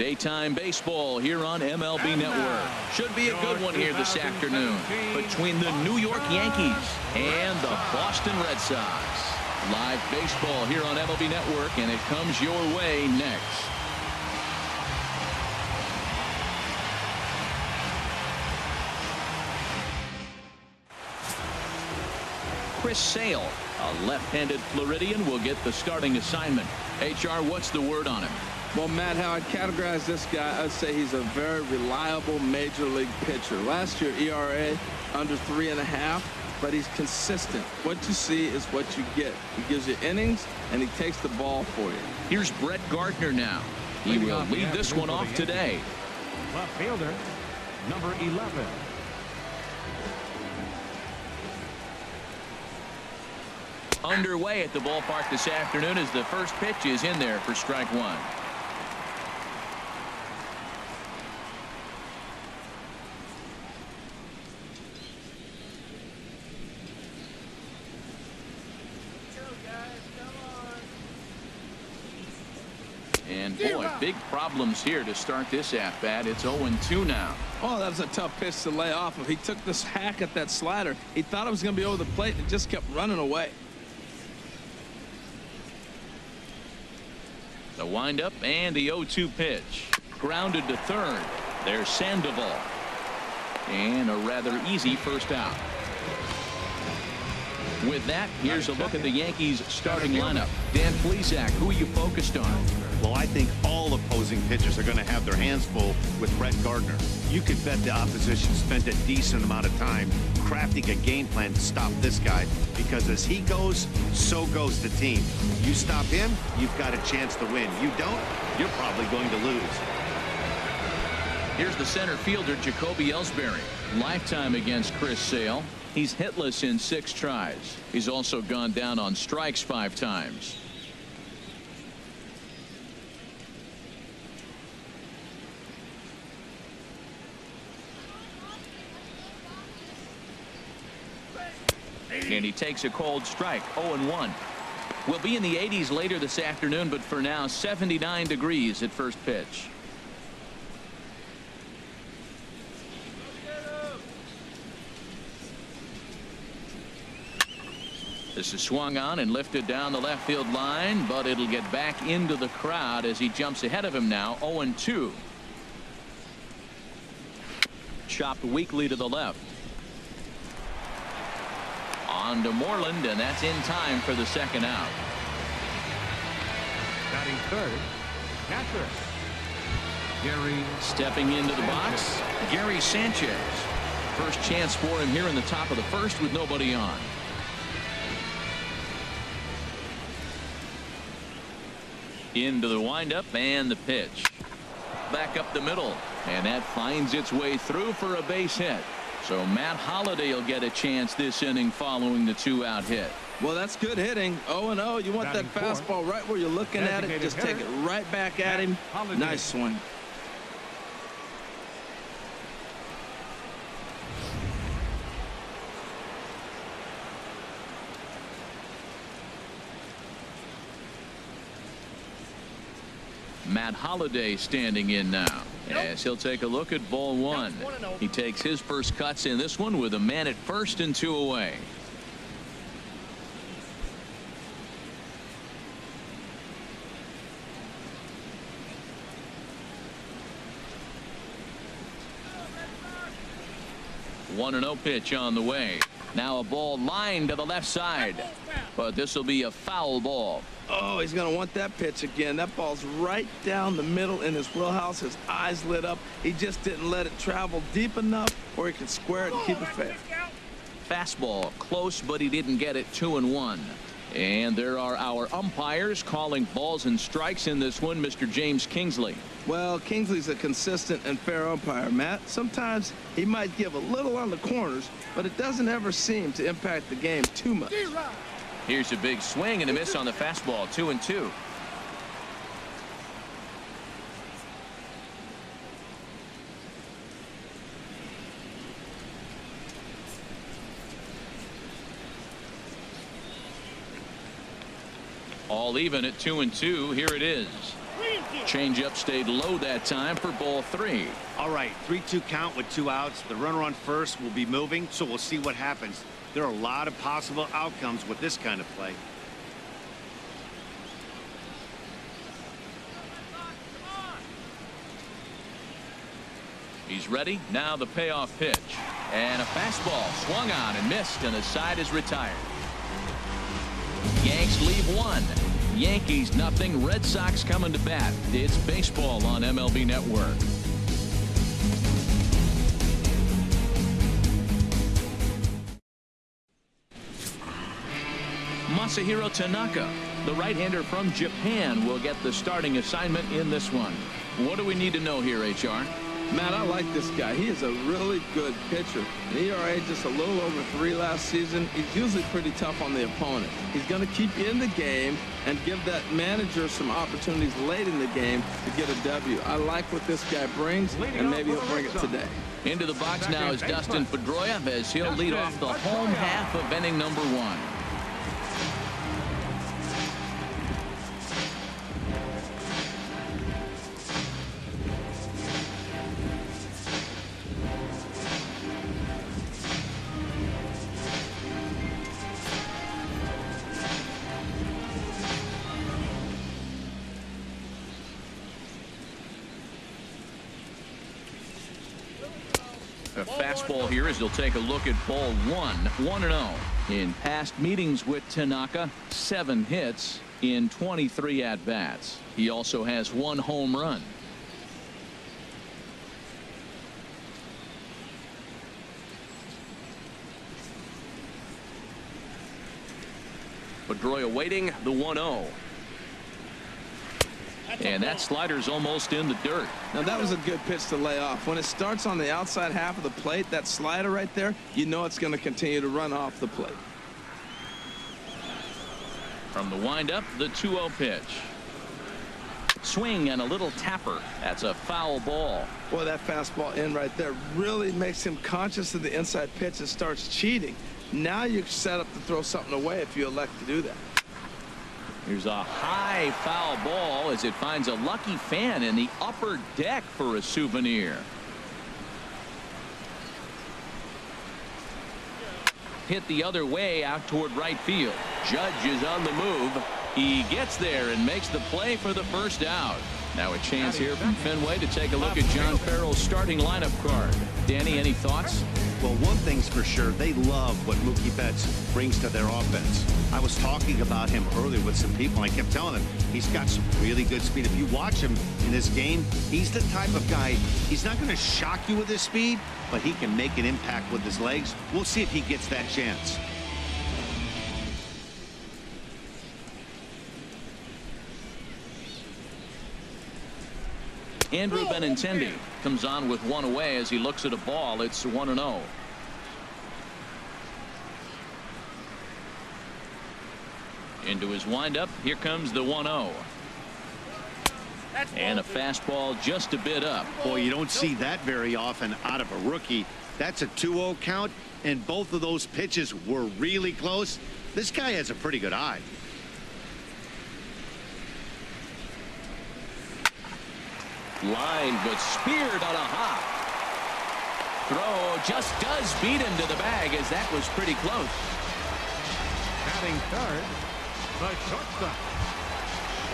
Daytime baseball here on MLB Network. Should be a good one here this afternoon between the New York Yankees and the Boston Red Sox. Live baseball here on MLB Network, and it comes your way next. Chris Sale, a left-handed Floridian, will get the starting assignment. HR, what's the word on him? Well, Matt, how I'd categorize this guy, I'd say he's a very reliable major league pitcher. Last year, ERA under 3.5, but he's consistent. What you see is what you get. He gives you innings, and he takes the ball for you. Here's Brett Gardner now. He will lead this one off today. Left fielder, number 11. Underway at the ballpark this afternoon as the first pitch is in there for strike one. And boy, big problems here to start this at-bat. It's 0-2 now. Oh, that was a tough pitch to lay off of. He took this hack at that slider. He thought it was going to be over the plate, and it just kept running away. The windup and the 0-2 pitch. Grounded to third. There's Sandoval. And a rather easy first out. With that, here's a look at the Yankees starting lineup. Dan Plesac, who are you focused on? Well, I think all opposing pitchers are going to have their hands full with Brett Gardner. You could bet the opposition spent a decent amount of time crafting a game plan to stop this guy, because as he goes, so goes the team. You stop him, you've got a chance to win. You don't, you're probably going to lose. Here's the center fielder, Jacoby Ellsbury. Lifetime against Chris Sale. He's hitless in 6 tries. He's also gone down on strikes 5 times. And he takes a cold strike. 0-1. We'll be in the 80s later this afternoon, but for now 79 degrees at first pitch. This is swung on and lifted down the left field line, but it'll get back into the crowd as he jumps ahead of him now. 0-2. Chopped weakly to the left. On to Morland, and that's in time for the second out. Batting third, catcher Gary. Stepping into the box, Gary Sanchez. First chance for him here in the top of the first with nobody on. Into the windup and the pitch. Back up the middle, and that finds its way through for a base hit. So Matt Holliday will get a chance this inning following the 2-out hit. Well, that's good hitting. 0-0. You want that fastball right where you're looking at it. Just take it right back at him. Nice swing. Matt Holliday standing in now as he'll take a look at ball 1. He takes his first cuts in this one with a man at first and 2 away. One 1-0 pitch on the way. Now a ball lined to the left side, but this will be a foul ball. Oh, he's going to want that pitch again. That ball's right down the middle in his wheelhouse. His eyes lit up. He just didn't let it travel deep enough where he could square it and keep it fair. Fastball close, but he didn't get it. 2-1. And there are our umpires calling balls and strikes in this one. Mr. James Kingsley. Well, Kingsley's a consistent and fair umpire, Matt. Sometimes he might give a little on the corners, but it doesn't ever seem to impact the game too much. Here's a big swing and a miss on the fastball. 2-2. All even at 2-2. Here it is. Changeup stayed low that time for ball 3. All right, 3-2 count with 2 outs. The runner on first will be moving, so we'll see what happens. There are a lot of possible outcomes with this kind of play. He's ready. Now the payoff pitch. And a fastball swung on and missed, and the side is retired. Yanks leave 1. Yankees nothing. Red Sox coming to bat. It's baseball on MLB Network. Masahiro Tanaka, the right-hander from Japan, will get the starting assignment in this one. What do we need to know here, HR? Matt, I like this guy. He is a really good pitcher. An ERA just a little over 3 last season. He's usually pretty tough on the opponent. He's going to keep you in the game and give that manager some opportunities late in the game to get a W. I like what this guy brings, and maybe he'll bring it today. Into the box now is Dustin Pedroia as he'll lead off the home half of inning number 1. A fastball here as he'll take a look at ball 1. 1-0. In past meetings with Tanaka, 7 hits in 23 at-bats. He also has 1 home run. Pedroia waiting the 1-0. And that slider's almost in the dirt. Now that was a good pitch to lay off. When it starts on the outside half of the plate, that slider right there, you know it's going to continue to run off the plate. From the windup, the 2-0 pitch. Swing and a little tapper. That's a foul ball. Boy, that fastball in right there really makes him conscious of the inside pitch and starts cheating. Now you're set up to throw something away if you elect to do that. Here's a high foul ball as it finds a lucky fan in the upper deck for a souvenir. Hit the other way out toward right field. Judge is on the move. He gets there and makes the play for the first out. Now a chance here from Fenway to take a look at John Farrell's starting lineup card. Danny, any thoughts? Well, one thing's for sure, they love what Mookie Betts brings to their offense. I was talking about him earlier with some people. I kept telling them he's got some really good speed. If you watch him in this game, he's the type of guy, he's not going to shock you with his speed, but he can make an impact with his legs. We'll see if he gets that chance. Andrew Benintendi comes on with 1 away as he looks at a ball. It's 1-0. Into his windup. Here comes the 1-0. And a fastball just a bit up. Boy, you don't see that very often out of a rookie. That's a 2-0 count, and both of those pitches were really close. This guy has a pretty good eye. Line, but speared on a hop. Throw just does beat him to the bag as that was pretty close. Batting third, the shortstop.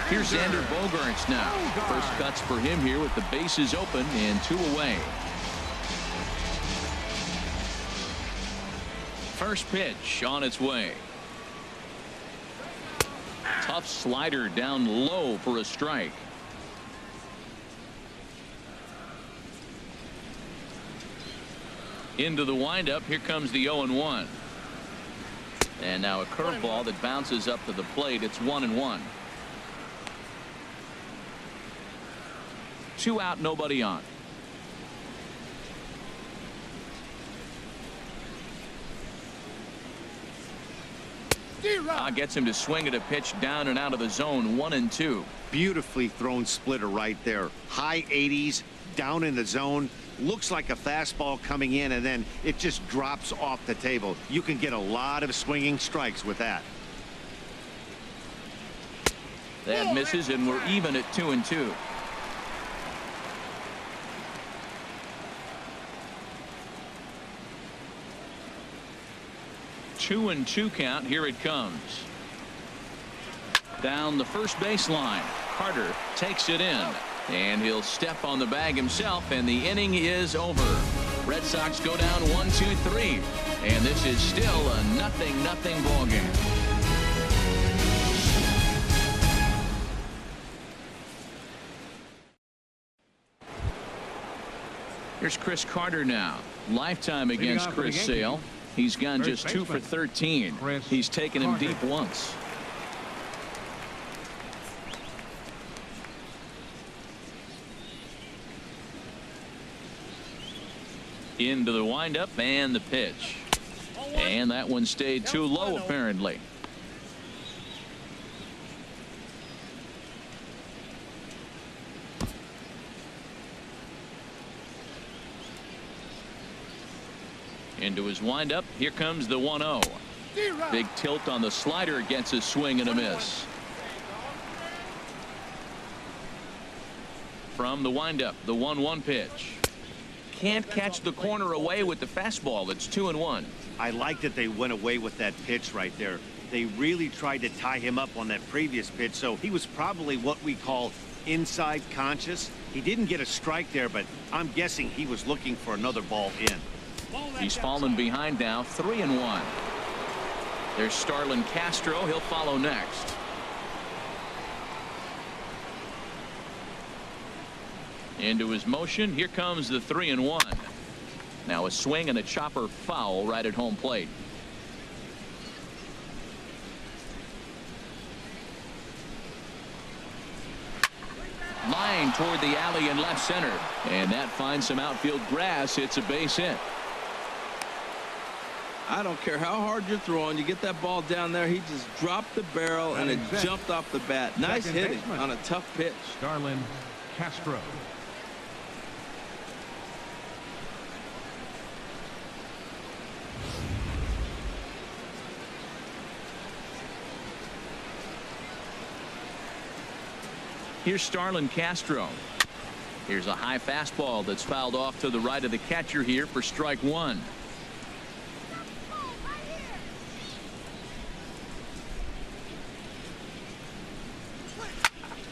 Here's Xander Bogaerts now. First cuts for him here with the bases open and 2 away. First pitch on its way. Tough slider down low for a strike. Into the windup. Here comes the 0-1. And now a curveball that bounces up to the plate. It's 1-1. 2 out, nobody on. Gets him to swing at a pitch down and out of the zone. 1-2. Beautifully thrown splitter right there. High 80s, down in the zone. Looks like a fastball coming in, and then it just drops off the table. You can get a lot of swinging strikes with that. That misses, and we're even at 2-2. 2-2 count. Here it comes. Down the first baseline. Carter takes it in, and he'll step on the bag himself, and the inning is over. Red Sox go down 1-2-3, and this is still a 0-0 ball game. Here's Chris Carter now. Lifetime against Chris Sale. He's gone just 2 for 13. He's taken him deep once. Into the windup and the pitch. And that one stayed too low, apparently. Into his windup. Here comes the 1-0. Big tilt on the slider, gets a swing and a miss. From the windup, the 1-1 pitch. Can't catch the corner away with the fastball. It's 2-1. I like that they went away with that pitch right there. They really tried to tie him up on that previous pitch, so he was probably what we call inside conscious. He didn't get a strike there, but I'm guessing he was looking for another ball in. He's fallen behind now, 3-1. There's Starlin Castro. He'll follow next. Into his motion. Here comes the 3-1. Now a swing and a chopper foul right at home plate. Line toward the alley in left center, and that finds some outfield grass. It's a base hit. I don't care how hard you're throwing, you get that ball down there. He just dropped the barrel and it jumped off the bat. Nice hitting on a tough pitch. Starlin Castro. Here's Starlin Castro. Here's a high fastball that's fouled off to the right of the catcher here for strike one.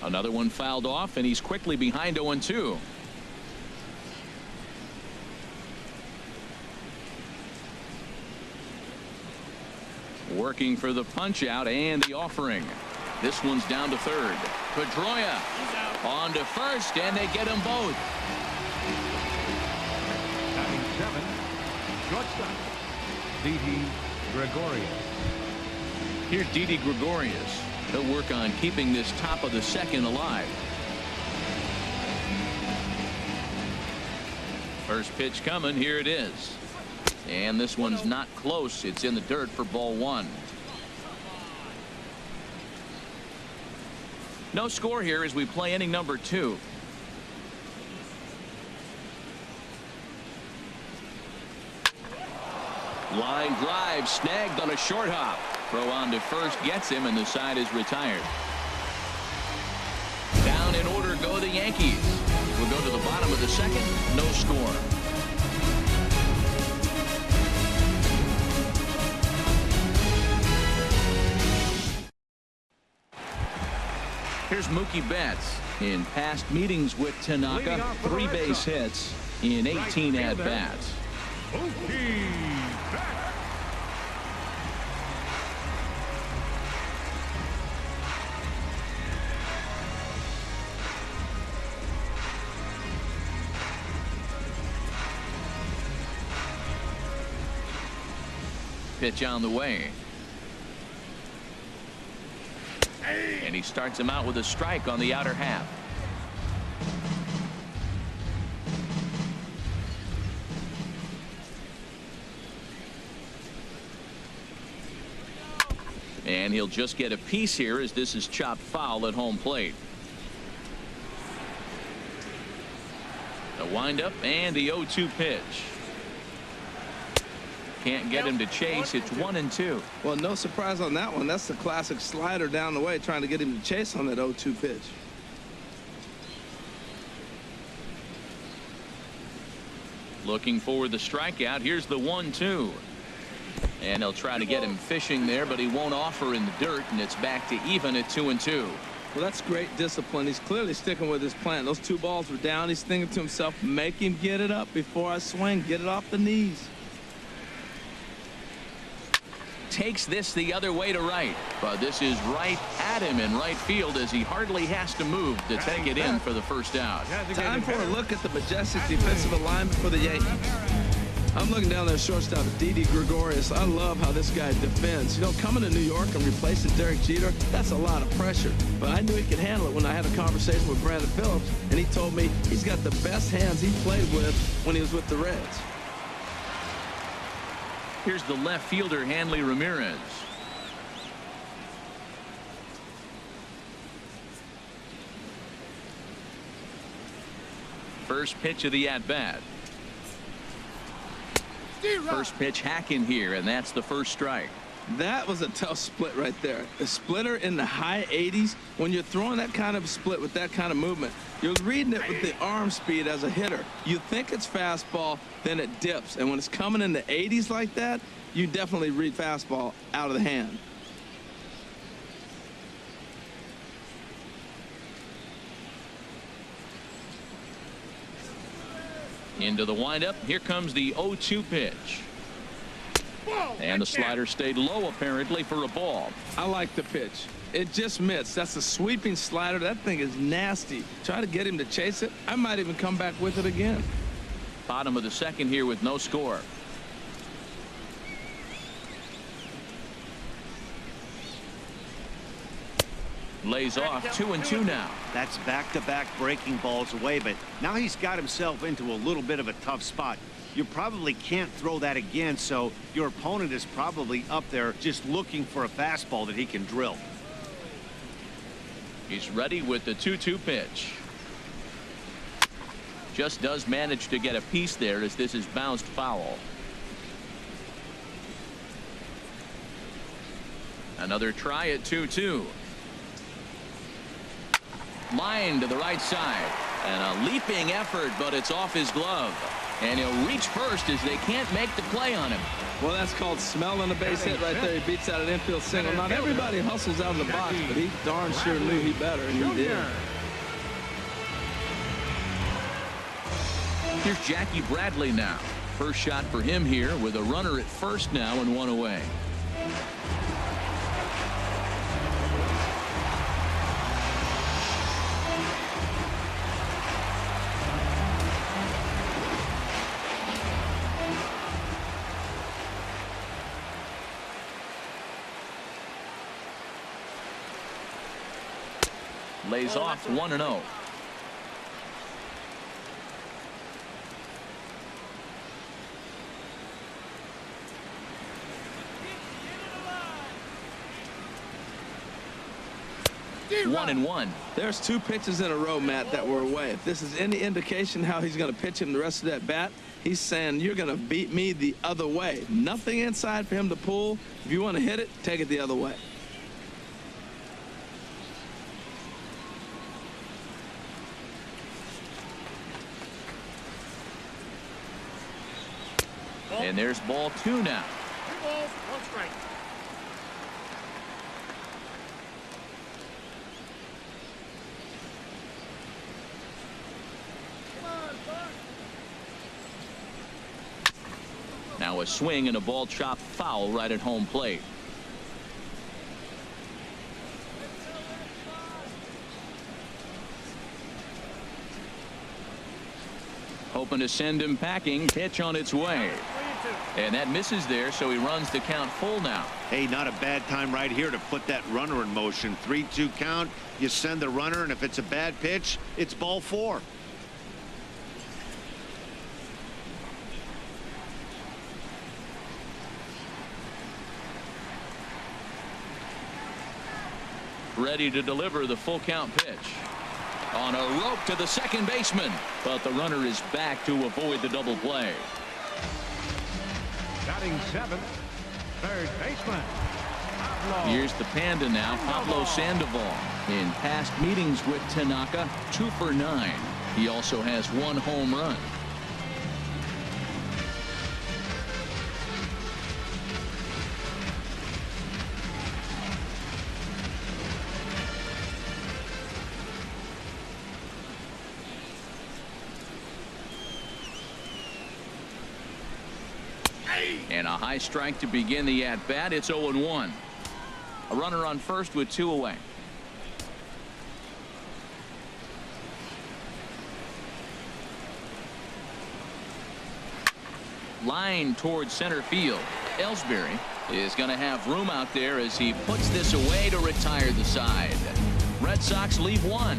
Another one fouled off, and he's quickly behind 0-2. Working for the punch out and the offering. This one's down to third. Pedroia on to first, and they get them both. Batting 7, shortstop, Didi Gregorius. Here's Didi Gregorius. He'll work on keeping this top of the second alive. First pitch coming. Here it is. And this one's not close. It's in the dirt for ball one. No score here as we play inning number 2. Line drive snagged on a short hop. Throw on to first gets him, and the side is retired. Down in order go the Yankees. We'll go to the bottom of the second. No score. Here's Mookie Betts. In past meetings with Tanaka, 3 base hits in 18 at-bats. Mookie Betts. Pitch on the way. And he starts him out with a strike on the outer half. And he'll just get a piece here as this is chopped foul at home plate. The windup and the 0-2 pitch. Can't get him to chase. It's 1-2. Well, no surprise on that one. That's the classic slider down the way, trying to get him to chase on that 0-2 pitch. Looking for the strikeout. Here's the 1-2. And he'll try to get him fishing there, but he won't offer in the dirt, and it's back to even at 2-2. Well, that's great discipline. He's clearly sticking with his plan. Those 2 balls were down. He's thinking to himself, make him get it up before I swing. Get it off the knees. Takes this the other way to right, but this is right at him in right field as he hardly has to move to take it in for the first out. Time for a look at the majestic defensive alignment for the Yankees. I'm looking down there shortstop at Didi Gregorius. I love how this guy defends. You know, coming to New York and replacing Derek Jeter, that's a lot of pressure. But I knew he could handle it when I had a conversation with Brandon Phillips, and he told me he's got the best hands he played with when he was with the Reds. Here's the left fielder, Hanley Ramirez. First pitch of the at-bat. First pitch hack in here, and that's the first strike. That was a tough split right there. A splitter in the high 80s. When you're throwing that kind of split with that kind of movement, you're reading it with the arm speed as a hitter. You think it's fastball, then it dips. And when it's coming in the 80s like that, you definitely read fastball out of the hand. Into the windup. Here comes the 0-2 pitch. And the slider stayed low apparently for a ball. I like the pitch. It just missed. That's a sweeping slider. That thing is nasty. Try to get him to chase it. I might even come back with it again. Bottom of the second here with no score. Lays off 2-2 now. That's back-to-back breaking balls away, but now he's got himself into a little bit of a tough spot. You probably can't throw that again, so your opponent is probably up there just looking for a fastball that he can drill. He's ready with the 2-2 pitch. Just does manage to get a piece there as this is bounced foul. Another try at 2-2. Line to the right side, and a leaping effort, but it's off his glove, and he'll reach first as they can't make the play on him. Well, that's called smelling a base hit right there. He beats out an infield single. Not everybody hustles out of the box, but he darn sure knew he better, and he did. Here's Jackie Bradley now. First shot for him here with a runner at first now and one away. Lays off 1-0. One and one. There's 2 pitches in a row, Matt, that were away. If this is any indication how he's going to pitch him the rest of that bat, he's saying you're going to beat me the other way. Nothing inside for him to pull. If you want to hit it, take it the other way. And there's ball 2 now. 2 balls, 1 strike. Now a swing and a ball chopped foul right at home plate. Hoping to send him packing. Pitch on its way. And that misses there, so he runs the count full now. Hey, not a bad time right here to put that runner in motion. 3-2 count. You send the runner, and if it's a bad pitch, it's ball 4. Ready to deliver the full count pitch. On a rope to the second baseman, but the runner is back to avoid the double play. Batting seventh, third baseman. Here's the Panda now, Pablo Sandoval. In past meetings with Tanaka, 2 for 9. He also has 1 home run. And a high strike to begin the at-bat. It's 0-1. A runner on first with 2 away. Line towards center field. Ellsbury is going to have room out there as he puts this away to retire the side. Red Sox leave 1.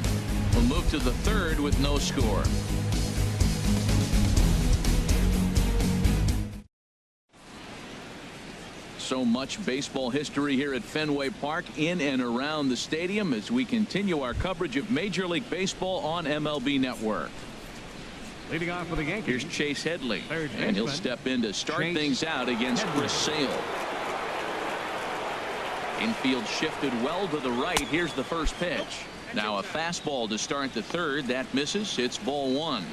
We'll move to the 3rd with no score. So much baseball history here at Fenway Park, in and around the stadium, as we continue our coverage of Major League Baseball on MLB Network. Leading off for the Yankees. Here's Chase Headley, Third and he'll baseman, step in to start Chase things out against Headley. Chris Sale. Infield shifted well to the right. Here's the first pitch. Now a fastball to start the 3rd. That misses. It's ball 1.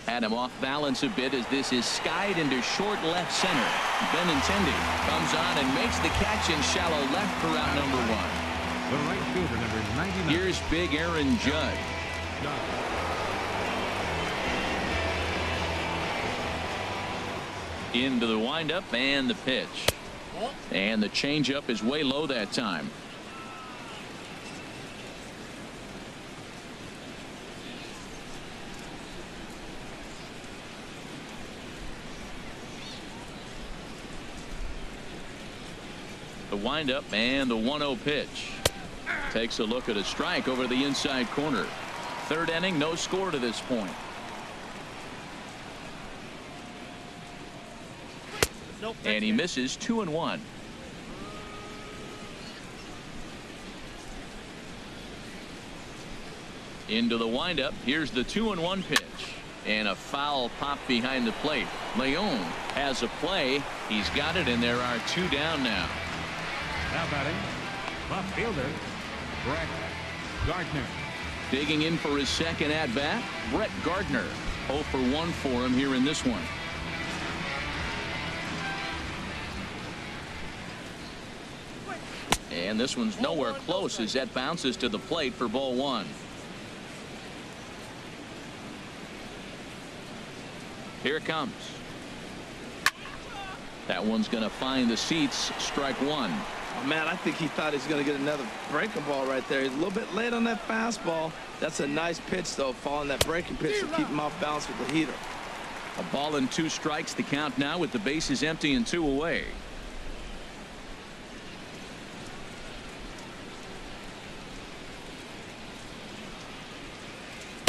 Had him off balance a bit as this is skied into short left center. Benintendi comes on and makes the catch in shallow left for out number 1. The right fielder, number 99. Here's big Aaron Judge. Into the windup and the pitch. And the changeup is way low that time. The windup and the 1-0 pitch. Takes a look at a strike over the inside corner. 3rd inning, no score to this point. And he misses 2-1. Into the windup. Here's the 2-1 pitch. And a foul pop behind the plate. Leon has a play. He's got it, and there are 2 down now. Now batting, left fielder, Brett Gardner. Digging in for his 2nd at-bat, Brett Gardner. 0 for 1 for him here in this one. And this one's nowhere close as that bounces to the plate for ball 1. Here it comes. That one's going to find the seats. Strike 1. Oh, man, I think he thought he was going to get another breaking ball right there. He's a little bit late on that fastball. That's a nice pitch, though, following that breaking pitch to keep him off balance with the heater. A ball and 2 strikes to count now with the bases empty and 2 away.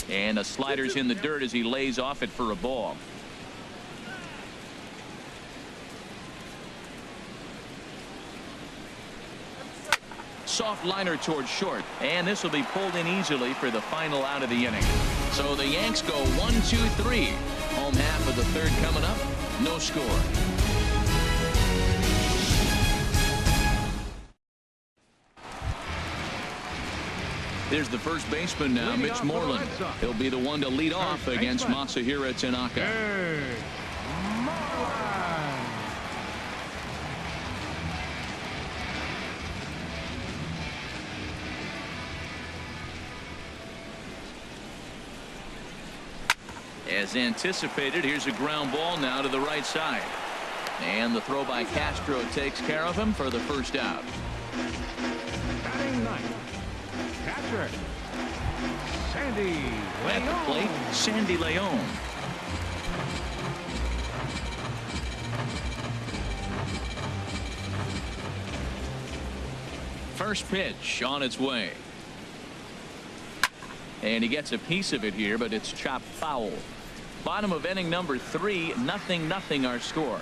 And a slider's in the dirt as he lays off it for a ball. Soft liner towards short, and this will be pulled in easily for the final out of the inning. So the Yanks go 1-2-3. Home half of the 3rd coming up. No score. There's the first baseman now, Mitch Morland. He'll be the one to lead off against Masahiro Tanaka. As anticipated, here's a ground ball now to the right side. And the throw by Castro takes care of him for the first out. Batting 9th, catcher, Sandy At the Leon. plate, Sandy Leon. First pitch on its way. And he gets a piece of it here, but it's chopped foul. Bottom of inning number 3, 0-0 our score.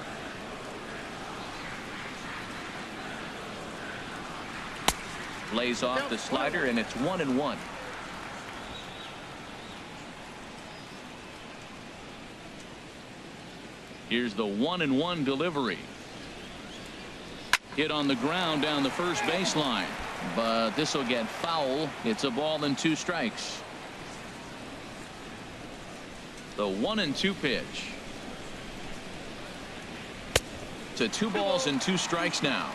Lays off the slider, and it's 1-1. Here's the 1-1 delivery. Hit on the ground down the first baseline, but this will get foul. It's a ball and 2 strikes. The 1-2 pitch. To 2 balls and 2 strikes now.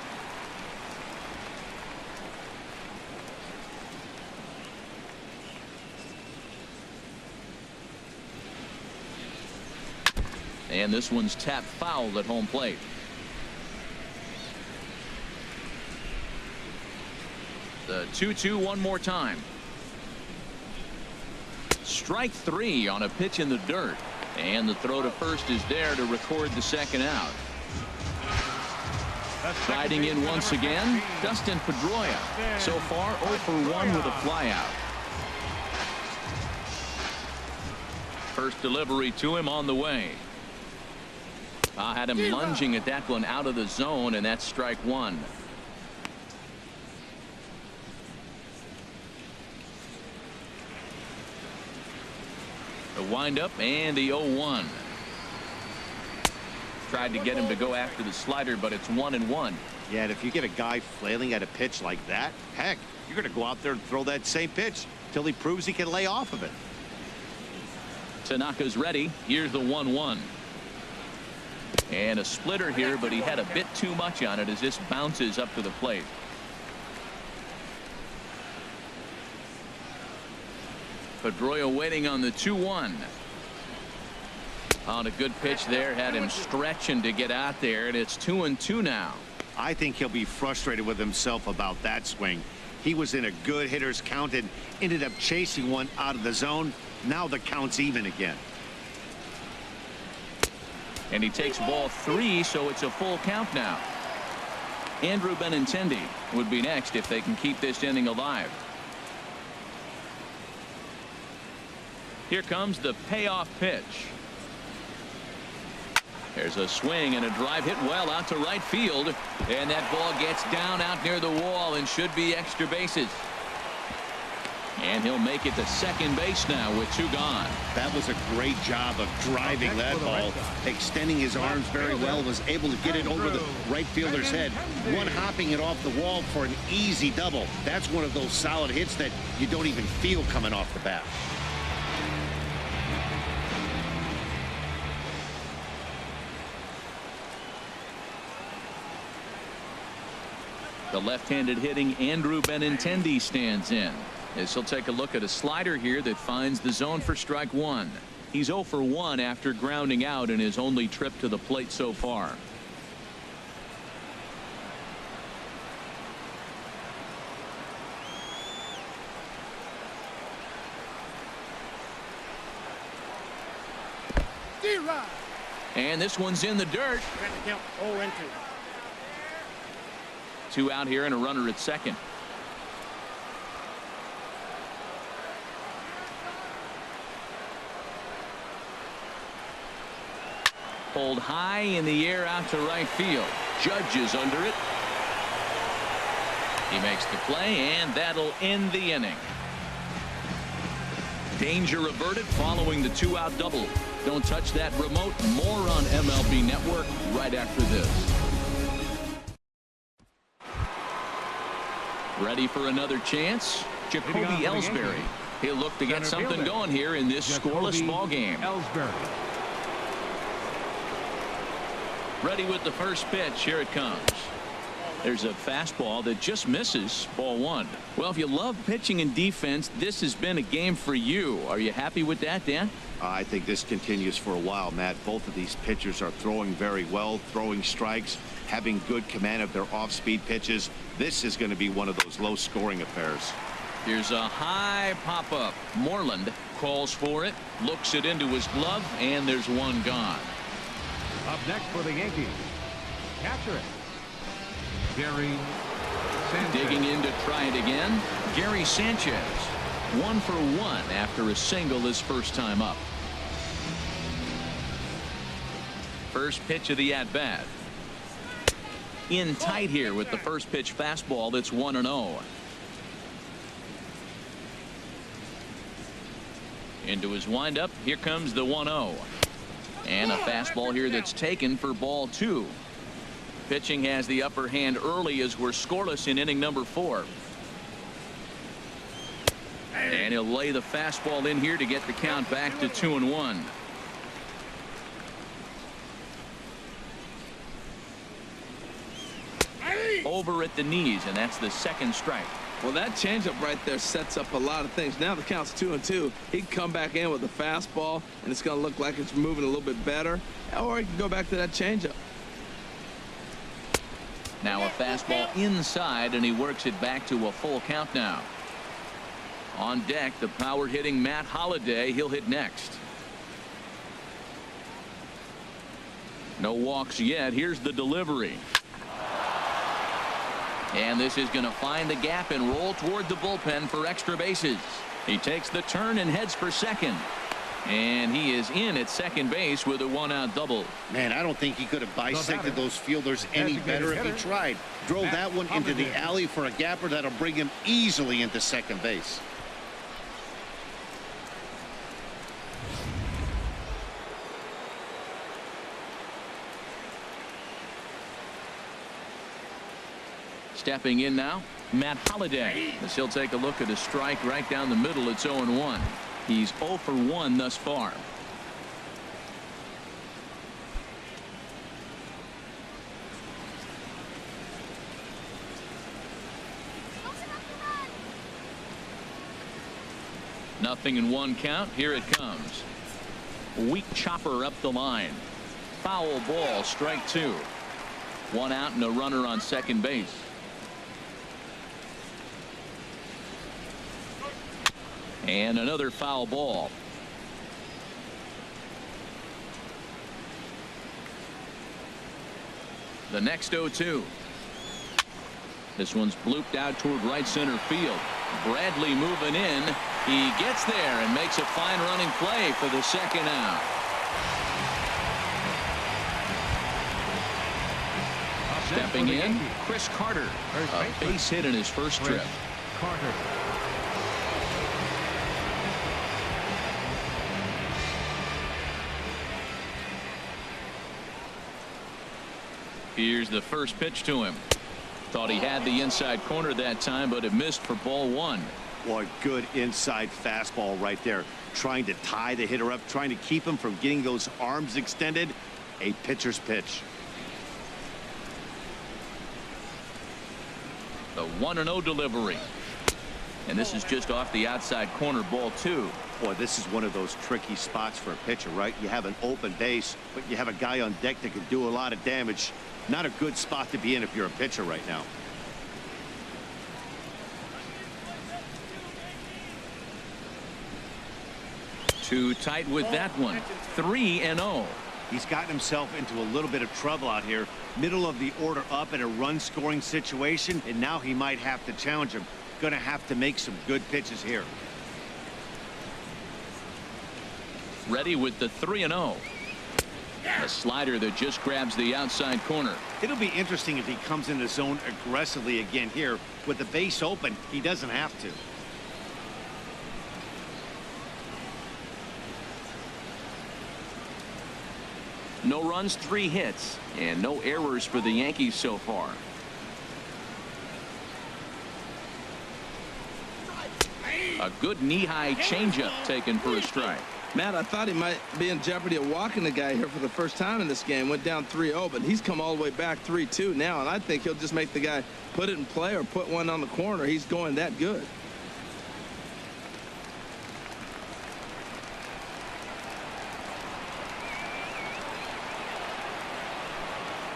And this one's tapped foul at home plate. The 2-2 one more time. Strike 3 on a pitch in the dirt. And the throw to first is there to record the second out. Sliding in once again, Dustin Pedroia. So far 0 for 1 with a flyout. First delivery to him on the way. Had him lunging at that one out of the zone, and that's strike 1. The windup and the 0-1. Tried to get him to go after the slider, but it's 1-1. Yeah, and if you get a guy flailing at a pitch like that, heck, you're going to go out there and throw that same pitch till he proves he can lay off of it. Tanaka's ready. Here's the 1-1. And a splitter here, but he had a bit too much on it as this bounces up to the plate. Pedroia waiting on the 2-1. On a good pitch there, had him stretching to get out there, and it's 2-2 now. I think he'll be frustrated with himself about that swing. He was in a good hitter's count and ended up chasing one out of the zone. Now the count's even again. And he takes ball 3, so it's a full count now. Andrew Benintendi would be next if they can keep this inning alive. Here comes the payoff pitch. There's a swing and a drive hit well out to right field, and that ball gets down out near the wall and should be extra bases. And he'll make it to second base now with 2 gone. That was a great job of driving that ball, extending his arms very well, was able to get it over the right fielder's head, one hopping it off the wall for an easy double. That's one of those solid hits that you don't even feel coming off the bat. The left-handed hitting Andrew Benintendi stands in, as he'll take a look at a slider here that finds the zone for strike 1. He's 0 for 1 after grounding out in his only trip to the plate so far. And this one's in the dirt. 2 out here and a runner at second. Pulled high in the air out to right field. Judge is under it. He makes the play, and that'll end the inning. Danger averted following the 2-out double. Don't touch that remote. More on MLB Network right after this. Ready for another chance? Jacoby Ellsbury. He'll look to get something going here in this scoreless ball game. Ready with the first pitch. Here it comes. There's a fastball that just misses. Ball 1. Well, if you love pitching and defense, this has been a game for you. Are you happy with that, Dan? I think this continues for a while, Matt. Both of these pitchers are throwing very well, throwing strikes, having good command of their off-speed pitches. This is going to be one of those low-scoring affairs. Here's a high pop-up. Morland calls for it, looks it into his glove, and there's 1 gone. Up next for the Yankees, catcher, Gary Sanchez. Digging in to try it again, Gary Sanchez. 1 for 1 after a single his first time up. First pitch of the at-bat. In tight here with the first pitch fastball that's 1-0. Into his windup. Here comes the 1-0. And a fastball here that's taken for ball 2. Pitching has the upper hand early as we're scoreless in inning number 4. And he'll lay the fastball in here to get the count back to 2-1. Over at the knees, and that's the second strike. Well, that changeup right there sets up a lot of things. Now the count's 2-2. He can come back in with a fastball, and it's going to look like it's moving a little bit better. Or he can go back to that changeup. Now a fastball inside, and he works it back to a full count now. On deck, the power hitting Matt Holliday. He'll hit next. No walks yet. Here's the delivery. And this is going to find the gap and roll toward the bullpen for extra bases. He takes the turn and heads for second. And he is in at second base with a 1-out double. Man, I don't think he could have bisected those fielders any better if he tried. Drove that one into the alley for a gapper that'll bring him easily into second base. Stepping in now, Matt Holliday. As he'll take a look at a strike right down the middle. It's 0-1. He's 0 for 1 thus far. Nothing in 1 count. Here it comes. Weak chopper up the line. Foul ball, strike 2. 1 out and a runner on second base. And another foul ball. The next 0-2. This one's blooped out toward right center field. Bradley moving in. He gets there and makes a fine running play for the second out. Stepping in, Chris Carter. A base hit in his first trip. Carter. Here's the first pitch to him. Thought he had the inside corner that time, but it missed for ball 1. Boy, good inside fastball right there. Trying to tie the hitter up, trying to keep him from getting those arms extended. A pitcher's pitch. The 1-0 delivery. And this is just off the outside corner, ball 2. Boy, this is one of those tricky spots for a pitcher, right? You have an open base, but you have a guy on deck that can do a lot of damage. Not a good spot to be in if you're a pitcher right now. Too tight with that one. 3-0. He's gotten himself into a little bit of trouble out here. Middle of the order up in a run scoring situation, and now he might have to challenge him. Going to have to make some good pitches here. Ready with the 3-0. A slider that just grabs the outside corner. It'll be interesting if he comes in the zone aggressively again here. With the base open, he doesn't have to. No runs, 3 hits, and no errors for the Yankees so far. A good knee-high changeup taken for a strike. Matt, I thought he might be in jeopardy of walking the guy here for the first time in this game. Went down 3-0, but he's come all the way back 3-2 now, and I think he'll just make the guy put it in play or put one on the corner. He's going that good.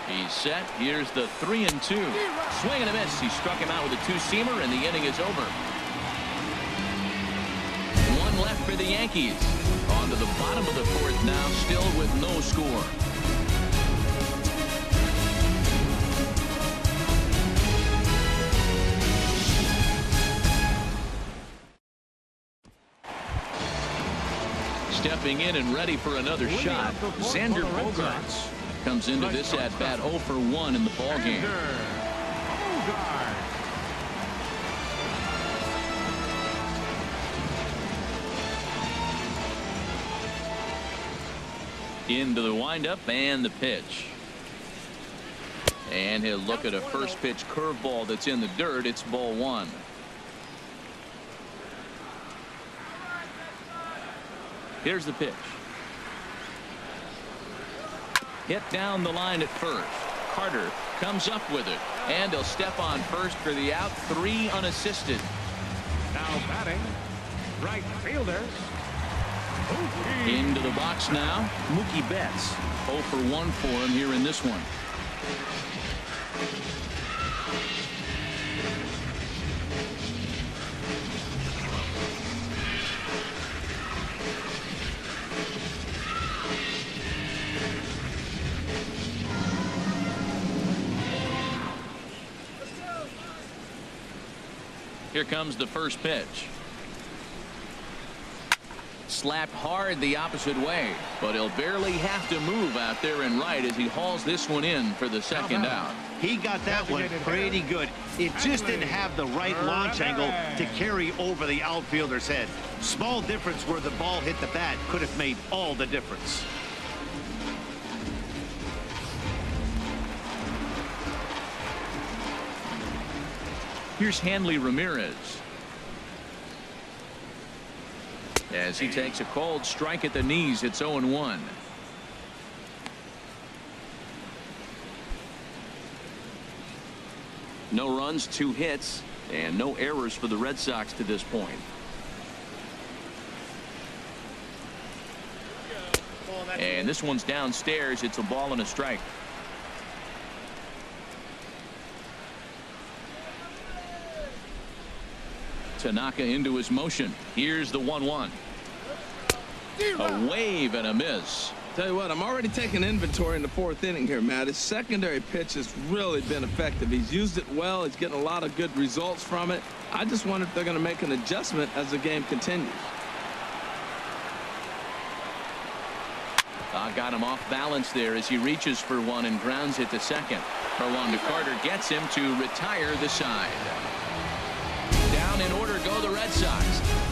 He's set. Here's the 3-2. Swing and a miss. He struck him out with a 2-seamer, and the inning is over. 1 left for the Yankees. On to the bottom of the 4th now, still with no score. Stepping in and ready for another shot, Xander Bogaerts comes into this at bat 0 for 1 in the ball game. Into the windup and the pitch. And he'll look at a first pitch curveball that's in the dirt. It's ball one. Here's the pitch. Hit down the line at first. Carter comes up with it. And he'll step on first for the out. 3 unassisted. Now batting, right fielder. Into the box now. Mookie Betts. 0 for 1 for him here in this one. Here comes the first pitch. Slapped hard the opposite way, but he'll barely have to move out there in right as he hauls this one in for the second out. He got that one pretty good. It just didn't have the right launch angle to carry over the outfielder's head. Small difference where the ball hit the bat could have made all the difference. Here's Hanley Ramirez. As he takes a cold strike at the knees, it's 0-1. No runs, 2 hits, and no errors for the Red Sox to this point. And this one's downstairs. It's a ball and a strike. Tanaka into his motion. Here's the 1-1. A wave and a miss. Tell you what, I'm already taking inventory in the 4th inning here, Matt. His secondary pitch has really been effective. He's used it well. He's getting a lot of good results from it. I just wonder if they're going to make an adjustment as the game continues. Got him off balance there as he reaches for one and grounds it to second. Morland Carter gets him to retire the side. Down in order go the Red Sox.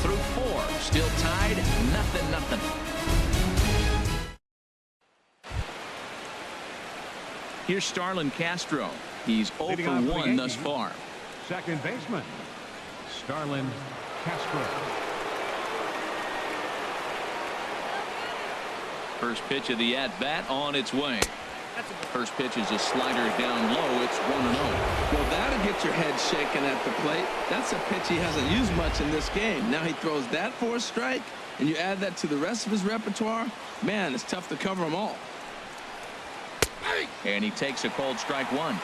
Through 4. Still tied. 0-0. Here's Starlin Castro. He's 0 for 1 thus far. Second baseman, Starlin Castro. First pitch of the at-bat on its way. First pitch is a slider down low. It's 1-0. Well, that'll get your head shaken at the plate. That's a pitch he hasn't used much in this game. Now he throws that for a strike, and you add that to the rest of his repertoire. Man, it's tough to cover them all. And he takes a cold strike 1.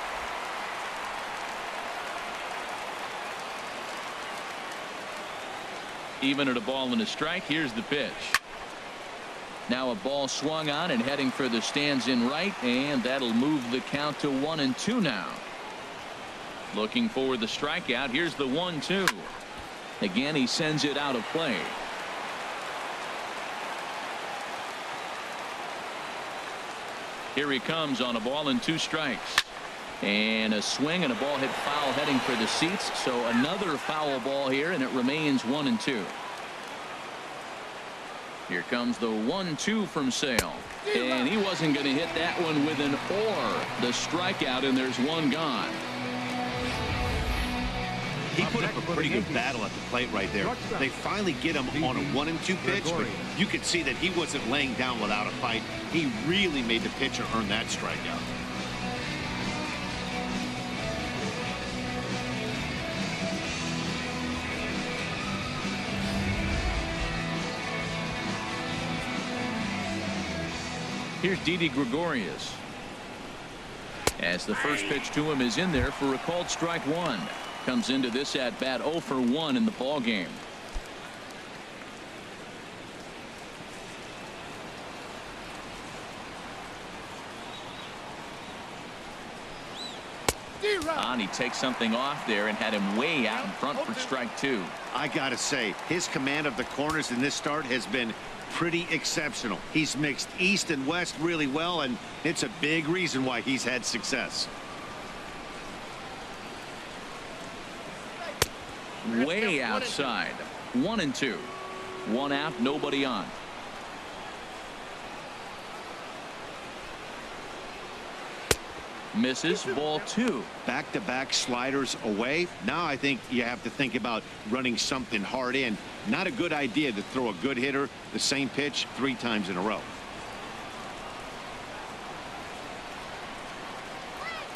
Even at a ball and a strike. Here's the pitch. Now a ball swung on and heading for the stands in right, and that'll move the count to 1-2 now. Looking for the strikeout. Here's the 1-2. Again, he sends it out of play. Here he comes on a ball and 2 strikes. And a swing and a ball hit foul heading for the seats. So another foul ball here, and it remains 1-2. Here comes the 1-2 from Sale. And he wasn't going to hit that one with an or. The strikeout, and there's one gone. He put up a pretty good battle at the plate right there. They finally get him on a 1-2 pitch, but you could see that he wasn't laying down without a fight. He really made the pitcher earn that strikeout. Here's Didi Gregorius. As the first pitch to him is in there for a called strike 1. Comes into this at bat 0 for 1 in the ball game. And he takes something off there and had him way out in front for strike 2. I gotta say, his command of the corners in this start has been pretty exceptional. He's mixed east and west really well, and it's a big reason why he's had success. Way outside. 1-2. 1 out, nobody on. Misses. Ball 2. Back-to-back sliders away. Now I think you have to think about running something hard in. Not a good idea to throw a good hitter the same pitch 3 times in a row.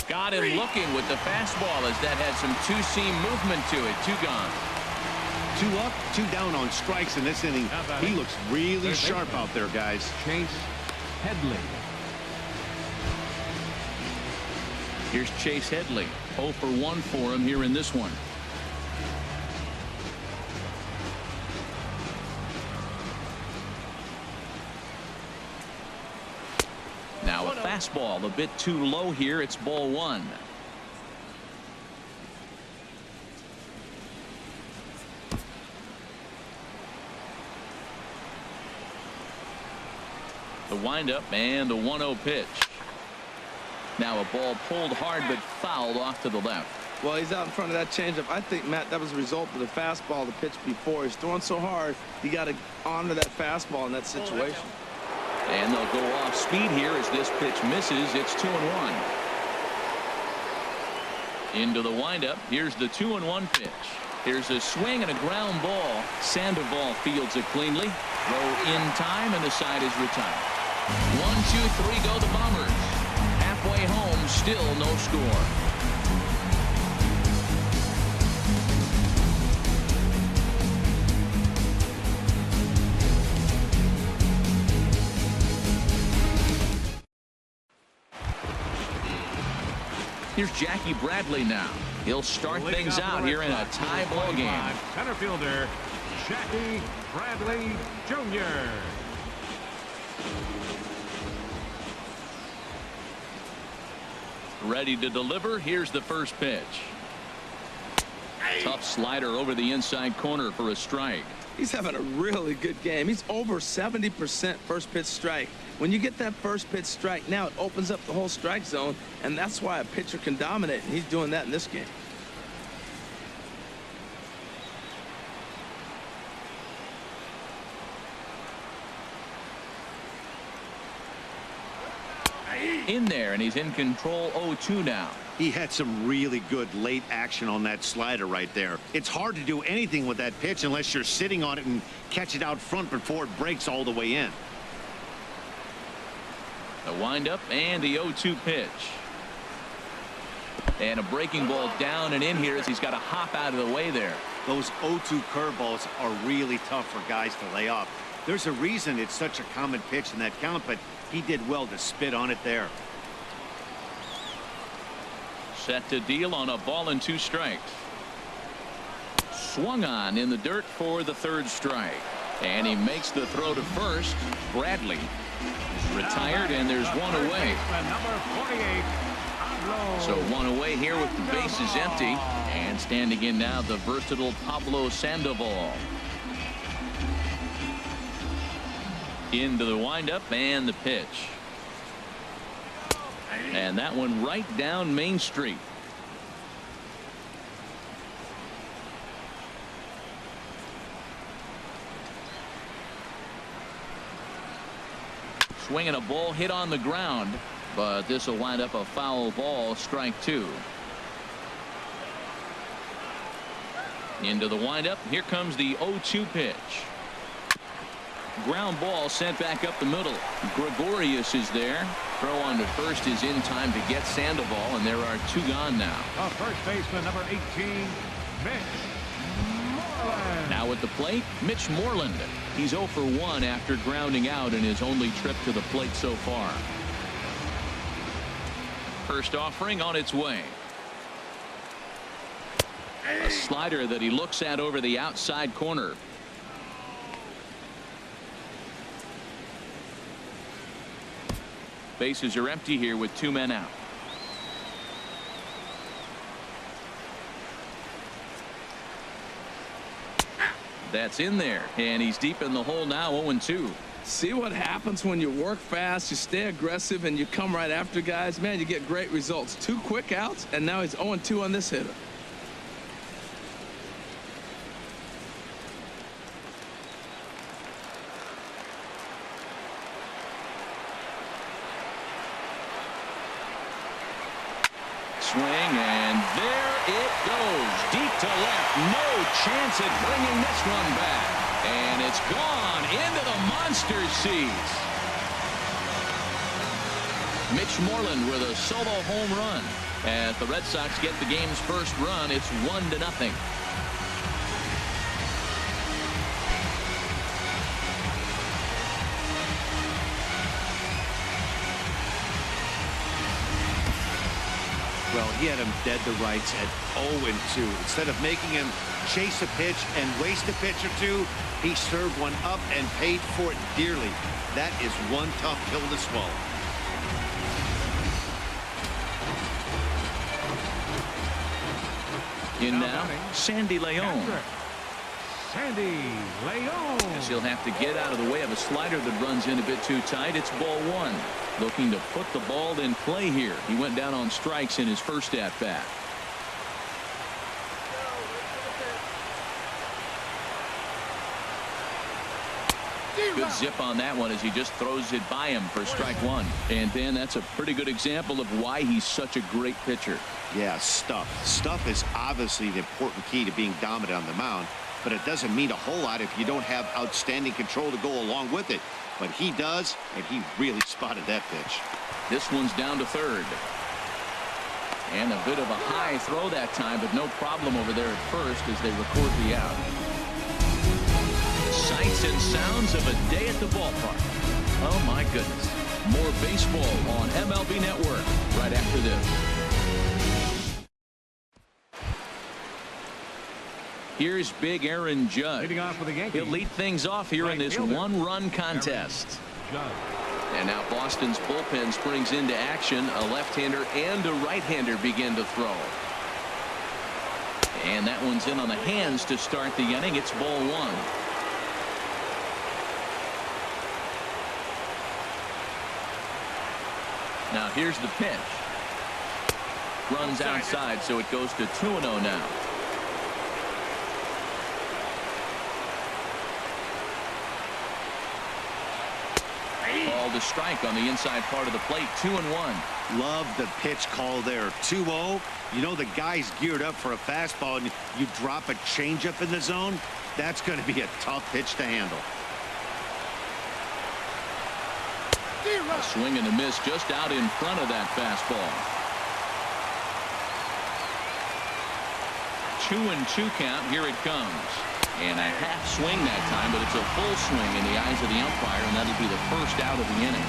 Got him looking with the fastball as that had some two-seam movement to it. 2 gone. 2 up, 2 down on strikes in this inning. He looks really sharp out there, guys. Chase Headley. Here's Chase Headley. 0 for 1 for him here in this one. Now a fastball a bit too low here. It's ball 1. The windup and the 1-0 pitch. Now a ball pulled hard but fouled off to the left. Well, he's out in front of that changeup. I think, Matt, that was a result of the fastball, the pitch before. He's throwing so hard, you got to honor that fastball in that situation. And they'll go off speed here as this pitch misses. It's 2-1. Into the windup. Here's the 2-1 pitch. Here's a swing and a ground ball. Sandoval fields it cleanly. Throw in time, and the side is retired. 1, 2, 3 go the Bombers. Halfway home, still no score. Here's Jackie Bradley now. He'll start things out here in a tie ball game. Center fielder Jackie Bradley Jr. Ready to deliver. Here's the first pitch. Tough slider over the inside corner for a strike. He's having a really good game. He's over 70% first pitch strike. When you get that first pitch strike, now it opens up the whole strike zone, and that's why a pitcher can dominate, and he's doing that in this game. In there, and he's in control. 0-2 now. He had some really good late action on that slider right there. It's hard to do anything with that pitch unless you're sitting on it and catch it out front before it breaks all the way in. The windup and the 0-2 pitch. And a breaking ball down and in here as he's got to hop out of the way there. Those 0-2 curveballs are really tough for guys to lay off. There's a reason it's such a common pitch in that count, but he did well to spit on it there. Set to deal on a ball and 2 strikes. Swung on in the dirt for the 3rd strike. And he makes the throw to first. Bradley is retired, and there's 1 away. So 1 away here with the bases empty. And standing in now, the versatile Pablo Sandoval. Into the windup and the pitch. And that one right down Main Street. Swinging a ball hit on the ground, but this will wind up a foul ball. Strike 2. Into the windup. Here comes the 0-2 pitch. Ground ball sent back up the middle. Gregorius is there. Throw on to first is in time to get Sandoval, and there are 2 gone now. First baseman number 18, Mitch Morland. Now at the plate, Mitch Morland. He's 0 for 1 after grounding out in his only trip to the plate so far. First offering on its way. A slider that he looks at over the outside corner. Bases are empty here with 2 men out. That's in there, and he's deep in the hole now. 0-2. See what happens when you work fast, you stay aggressive, and you come right after guys. Man, you get great results. 2 quick outs, and now he's 0-2 on this hitter. swing, and there it goes. Deep to left. No chance at bringing this one back. And it's gone into the monster seats. Mitch Morland with a solo home run. As the Red Sox get the game's first run, it's 1-0. Well, he had him dead to rights at 0-2. Instead of making him chase a pitch and waste a pitch or two, he served one up and paid for it dearly. That is one tough pill to swallow. In now, Sandy Leon. Sandy Leon. As he'll have to get out of the way of a slider that runs in a bit too tight. It's ball one. Looking to put the ball in play here. He went down on strikes in his first at-bat. Good zip on that one as he just throws it by him for strike one. And Dan, that's a pretty good example of why he's such a great pitcher. Yeah, stuff. Stuff is obviously the important key to being dominant on the mound, but it doesn't mean a whole lot if you don't have outstanding control to go along with it. But he does, and he really spotted that pitch. This one's down to third. And a bit of a high throw that time, but no problem over there at first as they record the out. Sights and sounds of a day at the ballpark. Oh, my goodness. More baseball on MLB Network right after this. Here's big Aaron Judge. Leading off for the Yankees. He'll lead things off here in this one-run contest. And now Boston's bullpen springs into action. A left-hander and a right-hander begin to throw. And that one's in on the hands to start the inning. It's ball one. Now here's the pitch. Runs outside, so it goes to 2-0 now. Called a strike on the inside part of the plate. 2-1. Love the pitch call there. 2-0. You know the guy's geared up for a fastball, and you drop a changeup in the zone. That's going to be a tough pitch to handle. A swing and a miss just out in front of that fastball. 2-2 count. Here it comes. And a half swing that time, but it's a full swing in the eyes of the umpire, and that'll be the first out of the inning.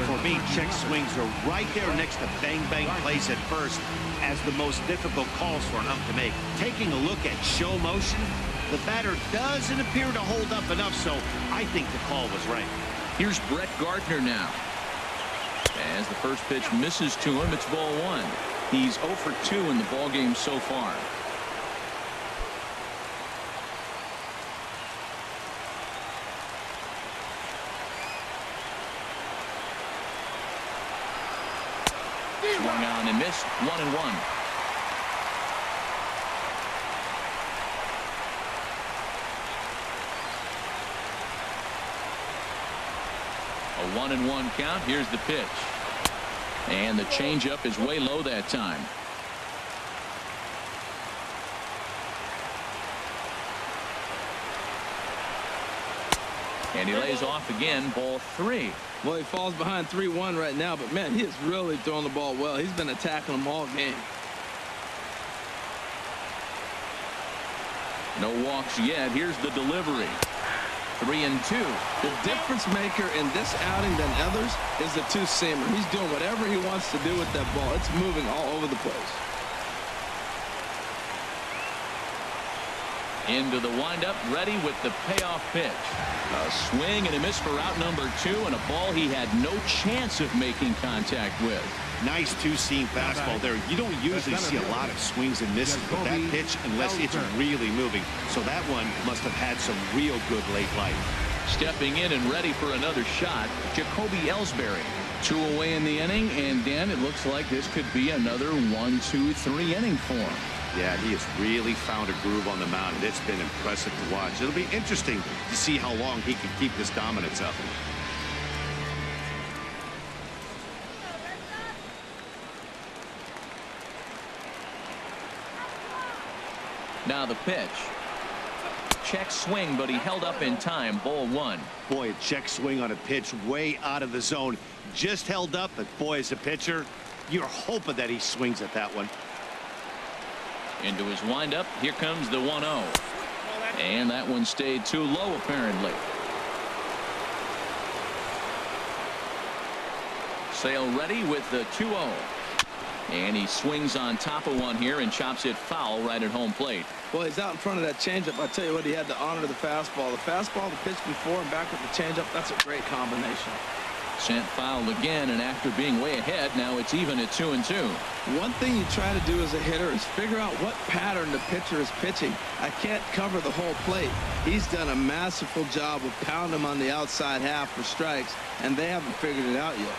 For me, check swings are right there next to bang-bang plays at first as the most difficult calls for an ump to make. Taking a look at show motion, the batter doesn't appear to hold up enough, so I think the call was right. Here's Brett Gardner now. As the first pitch misses to him, it's ball one. He's 0 for 2 in the ballgame so far. Swung on and missed. 1-1. A 1-1 count. Here's the pitch. And the changeup is way low that time. And he lays off again. Ball 3. Well, he falls behind 3-1 right now, but man, he is really throwing the ball well. He's been attacking them all game. No walks yet. Here's the delivery. 3-2. The difference maker in this outing than others is the two-seamer. He's doing whatever he wants to do with that ball. It's moving all over the place. Into the windup, ready with the payoff pitch. A swing and a miss for out number 2, and a ball he had no chance of making contact with. Nice two-seam fastball there. You don't usually see a lot of swings and misses with that pitch unless it's really moving. So that one must have had some real good late life. Stepping in and ready for another shot, Jacoby Ellsbury. 2 away in the inning, and Dan, it looks like this could be another 1-2-3 inning for him. Yeah, he has really found a groove on the mound, and it's been impressive to watch. It'll be interesting to see how long he can keep this dominance up. Now the pitch. Check swing, but he held up in time. Ball 1. Boy, a check swing on a pitch way out of the zone. Just held up, but boy, as a pitcher, you're hoping that he swings at that one. Into his windup. Here comes the 1-0. And that one stayed too low, apparently. Sale ready with the 2-0. And he swings on top of one here and chops it foul right at home plate. Well, he's out in front of that changeup. I tell you what, he had to honor the fastball. The fastball, the pitch before, and back with the changeup. That's a great combination. Sent foul again, and after being way ahead, now it's even at 2-2. One thing you try to do as a hitter is figure out what pattern the pitcher is pitching. I can't cover the whole plate. He's done a masterful job of pounding him on the outside half for strikes, and they haven't figured it out yet.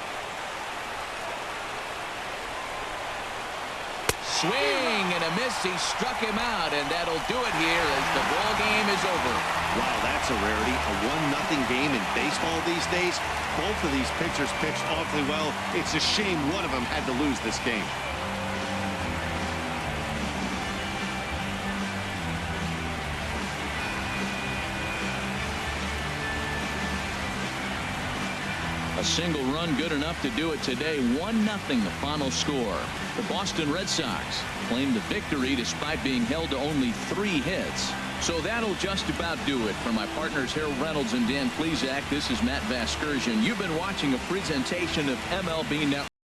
Swing and a miss. He struck him out, and that'll do it here as the ball game is over. Wow, that's a rarity. A 1-0 game in baseball these days. Both of these pitchers pitched awfully well. It's a shame one of them had to lose this game. A single run good enough to do it today. 1-0 the final score. The Boston Red Sox claim the victory despite being held to only 3 hits. So that'll just about do it. For my partners Harold Reynolds and Dan Plesac, this is Matt Vasgersian. You've been watching a presentation of MLB Network.